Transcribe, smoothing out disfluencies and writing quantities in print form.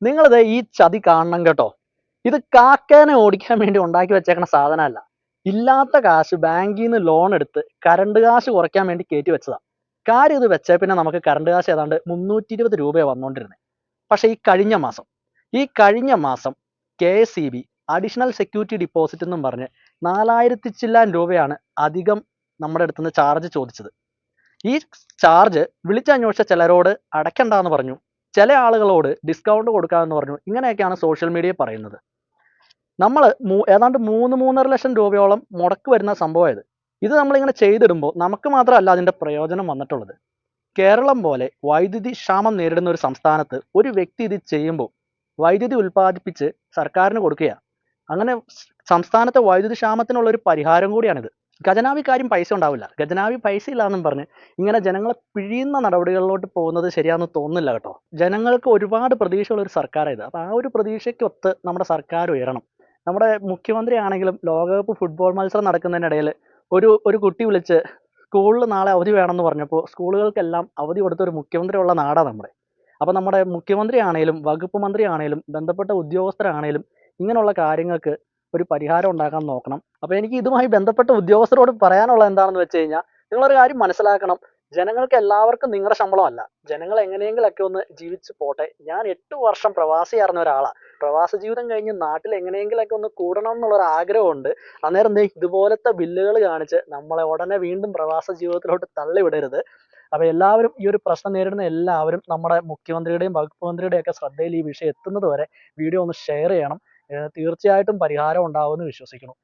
നിങ്ങളിത് ഈ ചതി കാണണം കേട്ടോ. ഇത് കാക്കേനെ ഓടിക്കാൻ വേണ്ടി ഉണ്ടാക്കി വെച്ചേക്കണ സാധനമല്ല. ഇല്ലാത്ത കാശ് ബാങ്കിൽ നിന്ന് ലോൺ എടുത്ത് കറണ്ട് കാശ് കുറയ്ക്കാൻ വേണ്ടി കയറ്റി വെച്ചതാ. കാര്യം ഇത് വെച്ചേ പിന്നെ നമുക്ക് കറണ്ട് കാശ് ഏതാണ്ട് 320 രൂപയാണ് വന്നുകൊണ്ടിരുന്നത്. പക്ഷെ ഈ കഴിഞ്ഞ മാസം KSEB അഡീഷണൽ സെക്യൂരിറ്റി ഡിപ്പോസിറ്റ് എന്നും പറഞ്ഞ് 4000 ചില്ലാൻ രൂപയാണ് അധികം നമ്മുടെ അടുത്തുനിന്ന് ചാർജ് ചോദിച്ചത്. ഈ ചാർജ് വിളിച്ചന്വേഷിച്ച ചിലരോട് അടയ്ക്കണ്ടെന്ന് പറഞ്ഞു, ചില ആളുകളോട് ഡിസ്കൗണ്ട് കൊടുക്കാമെന്ന് പറഞ്ഞു. ഇങ്ങനെയൊക്കെയാണ് സോഷ്യൽ മീഡിയയിൽ പറയുന്നത്. നമ്മൾ ഏതാണ്ട് 3-3.5 ലക്ഷം രൂപയോളം മുടക്ക് വരുന്ന സംഭവം ഇത് നമ്മളിങ്ങനെ ചെയ്തിടുമ്പോൾ നമുക്ക് മാത്രമല്ല അതിൻ്റെ പ്രയോജനം വന്നിട്ടുള്ളത്. കേരളം പോലെ വൈദ്യുതി ക്ഷാമം നേരിടുന്ന ഒരു സംസ്ഥാനത്ത് ഒരു വ്യക്തി ഇത് ചെയ്യുമ്പോൾ വൈദ്യുതി ഉൽപ്പാദിപ്പിച്ച് സർക്കാരിന് കൊടുക്കുകയാണ്. അങ്ങനെ സംസ്ഥാനത്തെ വൈദ്യുതി ക്ഷാമത്തിനുള്ള ഒരു പരിഹാരം കൂടിയാണിത്. ഖജനാവിക്കാരും പൈസ ഉണ്ടാവില്ല, ഖജനാവി പൈസ ഇല്ലാന്നും പറഞ്ഞ് ഇങ്ങനെ ജനങ്ങളെ പിഴിയുന്ന നടപടികളിലോട്ട് പോകുന്നത് ശരിയാണെന്ന് തോന്നുന്നില്ല കേട്ടോ. ജനങ്ങൾക്ക് ഒരുപാട് പ്രതീക്ഷയുള്ള ഒരു സർക്കാരാണ്. അപ്പോൾ ആ ഒരു പ്രതീക്ഷയ്ക്കൊത്ത് നമ്മുടെ സർക്കാർ ഉയരണം. നമ്മുടെ മുഖ്യമന്ത്രി ആണെങ്കിലും ലോകകപ്പ് ഫുട്ബോൾ മത്സരം നടക്കുന്നതിനിടയിൽ ഒരു കുട്ടി വിളിച്ച് സ്കൂളിൽ നാളെ അവധി വേണമെന്ന് പറഞ്ഞപ്പോൾ സ്കൂളുകൾക്കെല്ലാം അവധി കൊടുത്ത ഒരു മുഖ്യമന്ത്രി ഉള്ള നാടാണ് നമ്മുടെ. അപ്പോൾ നമ്മുടെ മുഖ്യമന്ത്രി ആണെങ്കിലും വകുപ്പ് മന്ത്രി ആണെങ്കിലും ബന്ധപ്പെട്ട ഉദ്യോഗസ്ഥരാണേലും ഇങ്ങനെയുള്ള കാര്യങ്ങൾക്ക് ഒരു പരിഹാരം ഉണ്ടാക്കാൻ നോക്കണം. അപ്പോൾ എനിക്ക് ഇതുമായി ബന്ധപ്പെട്ട ഉദ്യോഗസ്ഥരോട് പറയാനുള്ളത് എന്താണെന്ന് വെച്ച് കഴിഞ്ഞാൽ, നിങ്ങളൊരു കാര്യം മനസ്സിലാക്കണം. ജനങ്ങൾക്ക് എല്ലാവർക്കും നിങ്ങളുടെ ശമ്പളമല്ല. ജനങ്ങൾ എങ്ങനെയെങ്കിലൊക്കെ ഒന്ന് ജീവിച്ച് പോട്ടെ. ഞാൻ 8 വർഷം പ്രവാസിയായിരുന്ന ഒരാളാണ്. പ്രവാസ ജീവിതം കഴിഞ്ഞ് നാട്ടിൽ എങ്ങനെയെങ്കിലൊക്കെ ഒന്ന് കൂടണം എന്നുള്ളൊരു ആഗ്രഹമുണ്ട്. അന്നേരം ഇതുപോലത്തെ ബില്ലുകൾ കാണിച്ച് നമ്മളെ ഉടനെ വീണ്ടും പ്രവാസ ജീവിതത്തിലോട്ട് തള്ളിവിടരുത്. അപ്പോൾ എല്ലാവരും ഈ ഒരു പ്രശ്നം നേരിടുന്ന എല്ലാവരും നമ്മുടെ മുഖ്യമന്ത്രിയുടെയും വകുപ്പ് മന്ത്രിയുടെയും ഒക്കെ ശ്രദ്ധയിൽ ഈ വിഷയം എത്തുന്നത് വരെ വീഡിയോ ഒന്ന് ഷെയർ ചെയ്യണം. തീർച്ചയായിട്ടും പരിഹാരം ഉണ്ടാവുമെന്ന് വിശ്വസിക്കുന്നു.